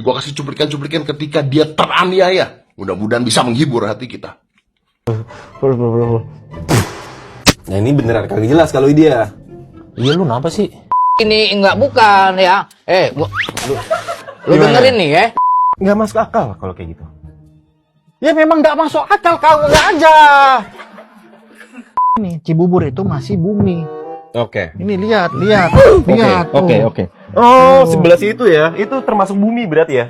Gue kasih cuplikan-cuplikan ketika dia teraniaya. Mudah-mudahan bisa menghibur hati kita. Nah ini beneran kagak jelas kalau dia. Iya lu kenapa sih? Ini enggak bukan ya. Lu dengerin nih ya. Nggak masuk akal kalau kayak gitu. Ya memang nggak masuk akal kau nggak aja. Ini Cibubur itu masih bumi. Oke. Ini lihat. Oke. Oh, sebelah situ ya. Itu termasuk bumi berarti ya?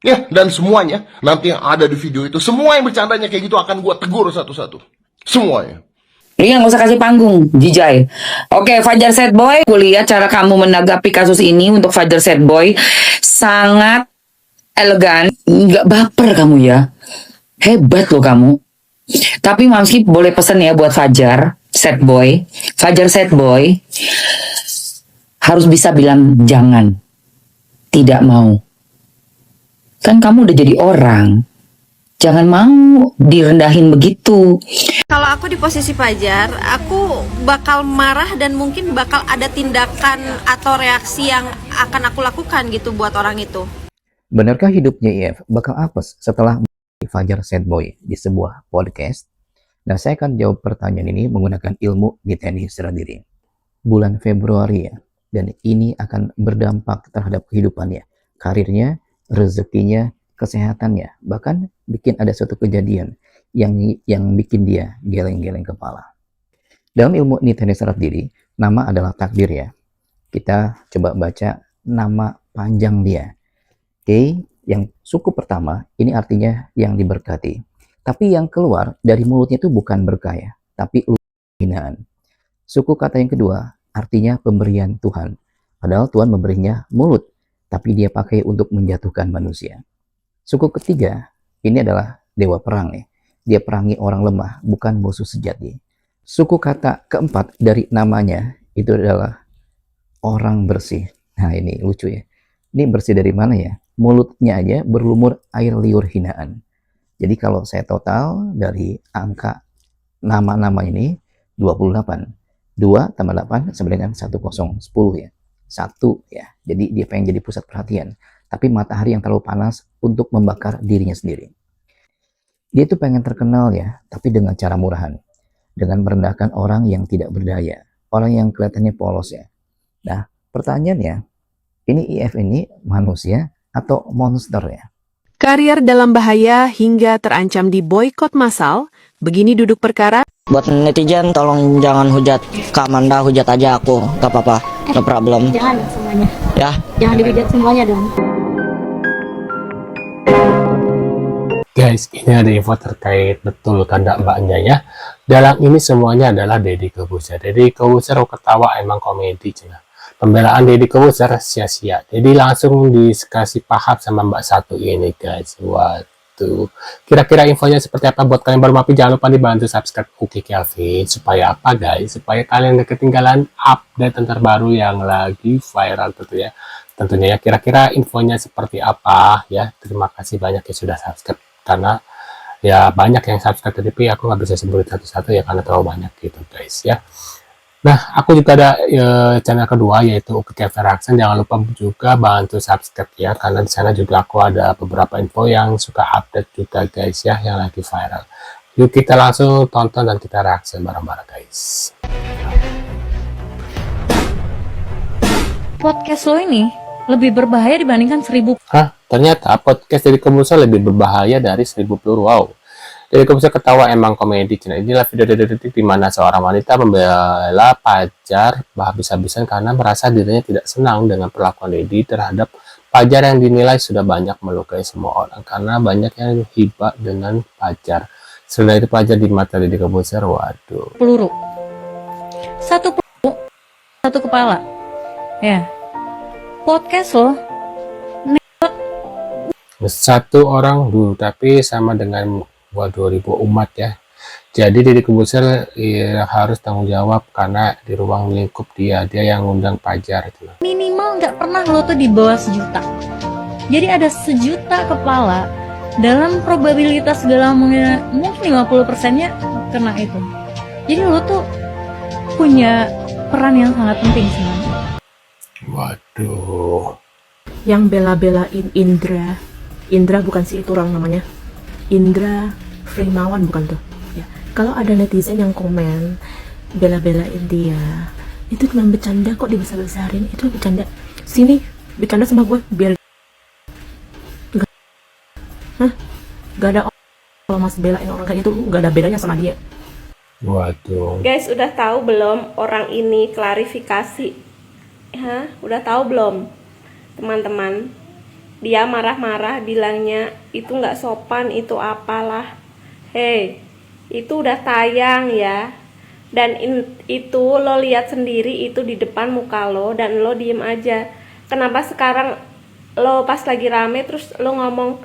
Ya, dan semuanya nanti yang ada di video itu, semua yang bercandanya kayak gitu akan gue tegur satu-satu. Semuanya. Ini nggak usah kasih panggung, Jijay. Oke, Fajar Sad Boy, gue lihat cara kamu menanggapi kasus ini untuk Fajar Sad Boy sangat elegan, nggak baper kamu ya. Hebat loh kamu. Tapi Mamski boleh pesen ya buat Fajar Sad Boy. Fajar Sad Boy harus bisa bilang jangan, tidak mau. Kan kamu udah jadi orang. Jangan mau direndahin begitu. Kalau aku di posisi Fajar, aku bakal marah dan mungkin bakal ada tindakan atau reaksi yang akan aku lakukan gitu buat orang itu. Benarkah hidupnya IF bakal apes setelah Fajar Sad Boy di sebuah podcast? Nah, saya akan jawab pertanyaan ini menggunakan ilmu di teknik serah diri. Bulan Februari ya, dan ini akan berdampak terhadap kehidupannya, karirnya, rezekinya, kesehatannya, bahkan bikin ada suatu kejadian yang bikin dia geleng-geleng kepala. Dalam ilmu niteni serap diri, nama adalah takdir ya. Kita coba baca nama panjang dia. Oke, yang suku pertama ini artinya yang diberkati. Tapi yang keluar dari mulutnya itu bukan berkah ya, tapi hinaan. Suku kata yang kedua artinya pemberian Tuhan. Padahal Tuhan memberinya mulut, tapi dia pakai untuk menjatuhkan manusia. Suku ketiga, ini adalah dewa perang nih. Dia perangi orang lemah, bukan musuh sejati. Suku kata keempat dari namanya itu adalah orang bersih. Nah ini lucu ya. Ini bersih dari mana ya? Mulutnya aja berlumur air liur hinaan. Jadi kalau saya total dari angka nama-nama ini 28. 2 tambah 8 sama dengan 10, 10 ya. 1 ya. Jadi dia pengen jadi pusat perhatian. Tapi matahari yang terlalu panas untuk membakar dirinya sendiri. Dia itu pengen terkenal ya, tapi dengan cara murahan. Dengan merendahkan orang yang tidak berdaya. Orang yang kelihatannya polos ya. Nah, pertanyaannya, ini IF ini manusia atau monster ya? Karier dalam bahaya hingga terancam diboikot massal, begini duduk perkara. Buat netizen tolong jangan hujat Kak Amanda, hujat aja aku, gak apa-apa, no problem. Jangan semuanya. Ya. Jangan dihujat semuanya dong. Guys, ini ada info terkait betul kanda mbaknya ya. Dalam ini semuanya adalah Deddy Corbuzier. Deddy Corbuzier ketawa emang komedi cina. Pembelaan Deddy Corbuzier sia-sia. Jadi langsung dikasih paham sama Mbak Satu ini guys. Waduh. Kira-kira infonya seperti apa buat kalian baru mampir? Jangan lupa dibantu subscribe Uki Kelvin. Supaya apa guys? Supaya kalian gak ketinggalan update terbaru yang lagi viral tentunya. Tentunya ya. Kira-kira infonya seperti apa ya. Terima kasih banyak yang sudah subscribe. Karena ya banyak yang subscribe tapi aku nggak bisa sebutin satu-satu ya karena terlalu banyak gitu guys ya. Nah aku juga ada channel kedua yaitu Uki Kelvin Reaction. Jangan lupa juga bantu subscribe ya karena di sana juga aku ada beberapa info yang suka update juga guys ya yang lagi viral. Yuk kita langsung tonton dan kita reaction bareng-bareng guys. Podcast lo ini lebih berbahaya dibandingkan 1000. Hah? Ternyata podcast Deddy Corbuzier lebih berbahaya dari 1000 peluru. Wow. Deddy Corbuzier ketawa emang komedi. Inilah video detik-detik di mana seorang wanita membela Fajar habis-habisan karena merasa dirinya tidak senang dengan perlakuan Deddy terhadap Fajar yang dinilai sudah banyak melukai semua orang karena banyak yang hibah dengan Fajar. Selain itu Fajar di mata Deddy Corbuzier, waduh. Peluru. Satu peluru, satu kepala. Ya. Podcast lo satu orang dulu tapi sama dengan 2000 umat ya. Jadi Deddy Corbuzier ya, harus tanggung jawab karena di ruang lingkup dia yang ngundang Fajar itu. minimal nggak pernah lo tuh di bawah 1 juta. Jadi ada 1 juta kepala dalam probabilitas segala mungkin 50%-nya kena itu. Jadi lo tuh punya peran yang sangat penting sebenarnya. Waduh. yang bela-belain Indra bukan si itu orang namanya, Indra Frimawan bukan tuh ya. Kalau ada netizen yang komen bela-belain dia, itu cuma bercanda kok, dibesar-besarin, itu bercanda. Sini bercanda sama gue biar gak ada kalau mas belain orang kayak itu, gak ada bedanya sama dia. Waduh. Guys, udah tahu belum orang ini klarifikasi? Hah? Udah tahu belum? Teman-teman, dia marah-marah bilangnya itu nggak sopan, itu apalah. Hei, itu udah tayang ya. Dan itu lo lihat sendiri, itu di depan muka lo dan lo diem aja. Kenapa sekarang lo pas lagi rame terus lo ngomong,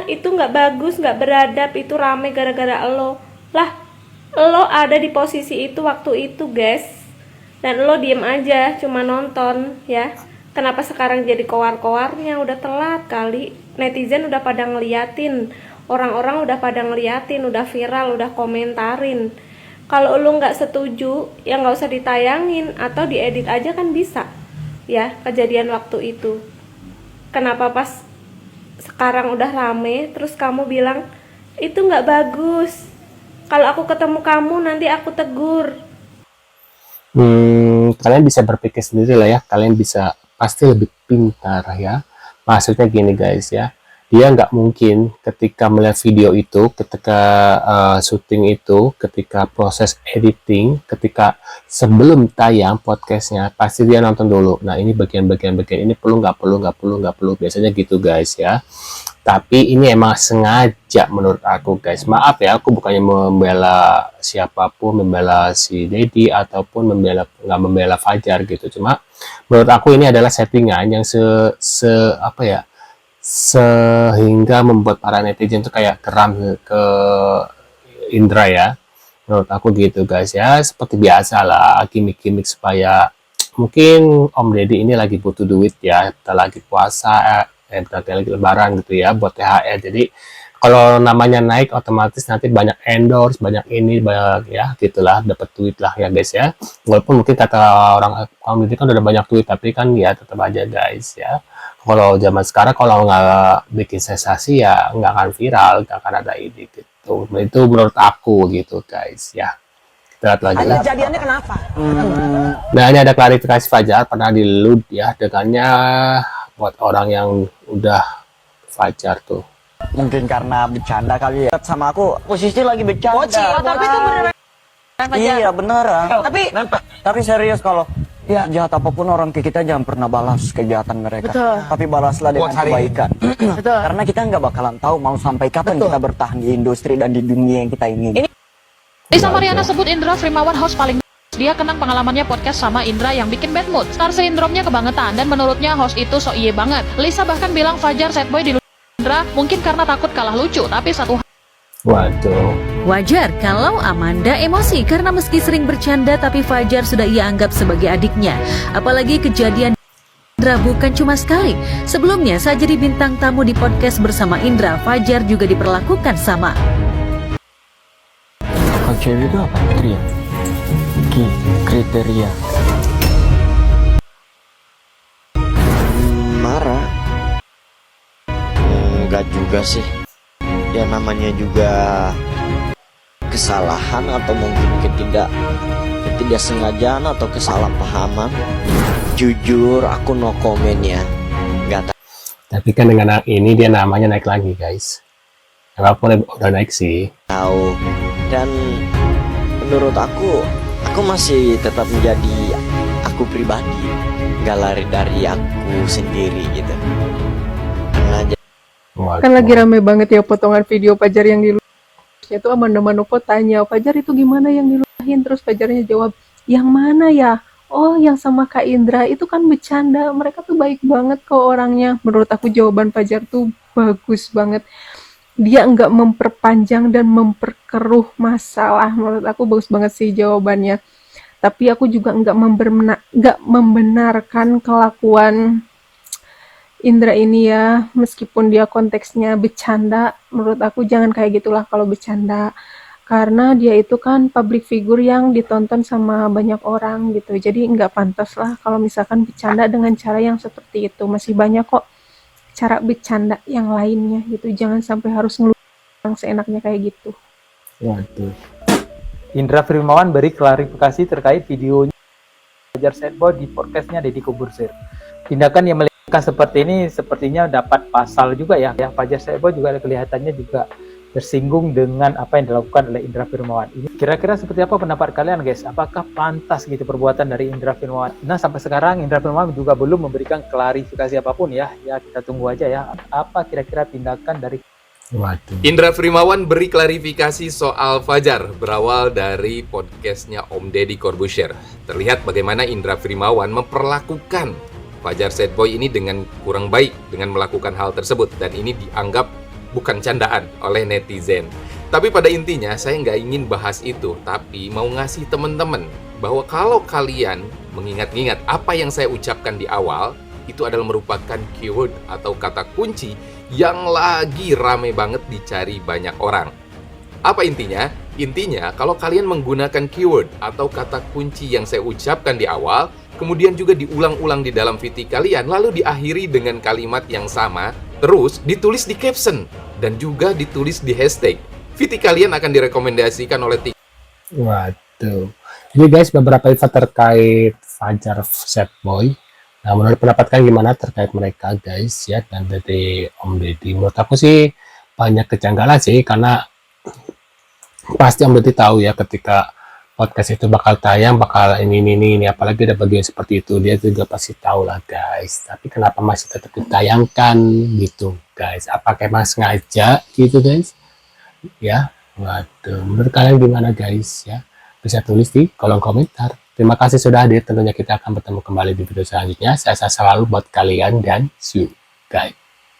itu nggak bagus, nggak beradab, itu rame gara-gara lo. Lah, lo ada di posisi itu waktu itu guys, dan lo diem aja cuma nonton ya. Kenapa sekarang jadi koar-koarnya? Udah telat kali, netizen udah pada ngeliatin, orang-orang udah pada ngeliatin, udah viral, udah komentarin. Kalau lo nggak setuju ya nggak usah ditayangin atau diedit aja kan bisa ya kejadian waktu itu. Kenapa pas sekarang udah rame terus kamu bilang itu nggak bagus? Kalau aku ketemu kamu nanti aku tegur. Kalian bisa berpikir sendiri lah ya. Kalian bisa pasti lebih pintar ya. Maksudnya gini guys ya. Dia nggak mungkin ketika melihat video itu, ketika syuting itu, ketika proses editing, ketika sebelum tayang podcastnya, pasti dia nonton dulu. Nah ini bagian-bagian ini perlu nggak perlu. Biasanya gitu guys ya. Tapi ini emang sengaja menurut aku guys. Maaf ya, aku bukannya membela siapapun, membela si Dedi ataupun nggak membela Fajar gitu. Cuma menurut aku ini adalah settingan yang sehingga membuat para netizen itu kayak geram ke Indra ya. Menurut aku gitu guys ya. Seperti biasa lah, gimmick-gimmick supaya mungkin Om Deddy ini lagi butuh duit ya. Kita lagi puasa, berarti lagi lebaran gitu ya, buat THR. Jadi kalau namanya naik otomatis nanti banyak endorse, banyak ini, banyak ya gitulah, dapat duit lah ya guys ya. Walaupun mungkin kata orang Om Deddy kan udah banyak duit, tapi kan ya tetap aja guys ya. Kalau zaman sekarang kalau nggak bikin sensasi ya nggak akan viral, nggak akan ada ini gitu. Itu menurut aku gitu guys ya. Kita lihat lagi. Kejadiannya kenapa? Nah ini ada klarifikasi Fajar pernah dilud ya dengannya buat orang yang udah Fajar tuh. Mungkin karena bercanda kali ya. Sama aku posisi lagi bercanda. Tapi itu beneran. Iya beneran. Tapi serius kalau ya jahat apapun orang ke kita jangan pernah balas kejahatan mereka. Betul. Tapi balaslah dengan kebaikan. Karena kita nggak bakalan tahu mau sampai kapan kita bertahan di industri dan di dunia yang kita ingin. Lisa Mariana sebut Indra Frimawan host paling dia kenang pengalamannya podcast sama Indra yang bikin bad mood. Star syndrome-nya kebangetan dan menurutnya host itu sok iye banget. Lisa bahkan bilang Fajar sad boy di Indra mungkin karena takut kalah lucu, tapi satu Waduh. wajar kalau Amanda emosi karena meski sering bercanda tapi Fajar sudah ia anggap sebagai adiknya. Apalagi kejadian Indra bukan cuma sekali. Sebelumnya saat jadi bintang tamu di podcast bersama Indra, Fajar juga diperlakukan sama. Kalau cewek itu apa? Kriteria. Marah? Enggak juga sih. Ya namanya juga kesalahan atau mungkin ketidaksengajaan atau kesalahpahaman. Jujur aku no comment ya. Enggak Tapi kan dengan ini dia namanya naik lagi guys. Walaupun udah naik sih. tahu. Dan menurut aku masih tetap menjadi aku pribadi, nggak lari dari aku sendiri gitu. Kan lagi rame banget ya potongan video Fajar yang diludahin itu. Amanda Manopo tanya, Fajar itu gimana yang diludahin? Terus Fajarnya jawab, yang mana ya? Oh yang sama Kak Indra, itu kan bercanda, mereka tuh baik banget kok orangnya. Menurut aku jawaban Fajar tuh bagus banget. Dia nggak memperpanjang dan memperkeruh masalah. Menurut aku bagus banget sih jawabannya. Tapi aku juga nggak membenarkan kelakuan Indra ini ya. Meskipun dia konteksnya bercanda, menurut aku jangan kayak gitulah kalau bercanda. karena dia itu kan public figure yang ditonton sama banyak orang gitu. Jadi nggak pantas lah kalau misalkan bercanda dengan cara yang seperti itu. Masih banyak kok cara bercanda yang lainnya gitu. Jangan sampai harus ngeluh seenaknya kayak gitu. Waduh. Indra Firmawan beri klarifikasi terkait videonya Fajar Sad Boy di podcastnya Deddy Corbuzier. Tindakan yang melekat seperti ini sepertinya dapat pasal juga ya. Fajar Sad Boy juga kelihatannya juga tersinggung dengan apa yang dilakukan oleh Indra Firmawan. Ini kira-kira seperti apa pendapat kalian guys? Apakah pantas gitu perbuatan dari Indra Firmawan? Nah, sampai sekarang Indra Firmawan juga belum memberikan klarifikasi apapun ya. Ya, kita tunggu aja ya. Apa kira-kira tindakan dari Waduh. Indra Firmawan beri klarifikasi soal Fajar berawal dari podcastnya Om Deddy Corbuzier. Terlihat bagaimana Indra Firmawan memperlakukan Fajar Sad Boy ini dengan kurang baik dengan melakukan hal tersebut, dan ini dianggap bukan candaan oleh netizen. Tapi pada intinya saya nggak ingin bahas itu, tapi mau ngasih teman-teman bahwa kalau kalian mengingat-ingat apa yang saya ucapkan di awal, itu adalah merupakan keyword atau kata kunci yang lagi rame banget dicari banyak orang. Apa intinya? Intinya kalau kalian menggunakan keyword atau kata kunci yang saya ucapkan di awal, kemudian juga diulang-ulang di dalam VT kalian, lalu diakhiri dengan kalimat yang sama, terus ditulis di caption dan juga ditulis di hashtag, VT kalian akan direkomendasikan oleh Waduh. Jadi guys, beberapa info terkait Fajar Sad Boy. Nah, menurut pendapat kalian gimana terkait mereka guys ya, dan dari Om Deddy? Menurut aku sih banyak kejanggalan sih, karena pasti Om Deddy tahu ya ketika podcast itu bakal tayang, bakal ini, apalagi ada bagian seperti itu, dia juga pasti tahu lah guys. Tapi kenapa masih tetap ditayangkan gitu guys? Apakah emang sengaja gitu guys? Ya, waduh. Menurut kalian gimana guys ya? Bisa tulis di kolom komentar. Terima kasih sudah hadir. Tentunya kita akan bertemu kembali di video selanjutnya. Saya selalu buat kalian dan see you guys.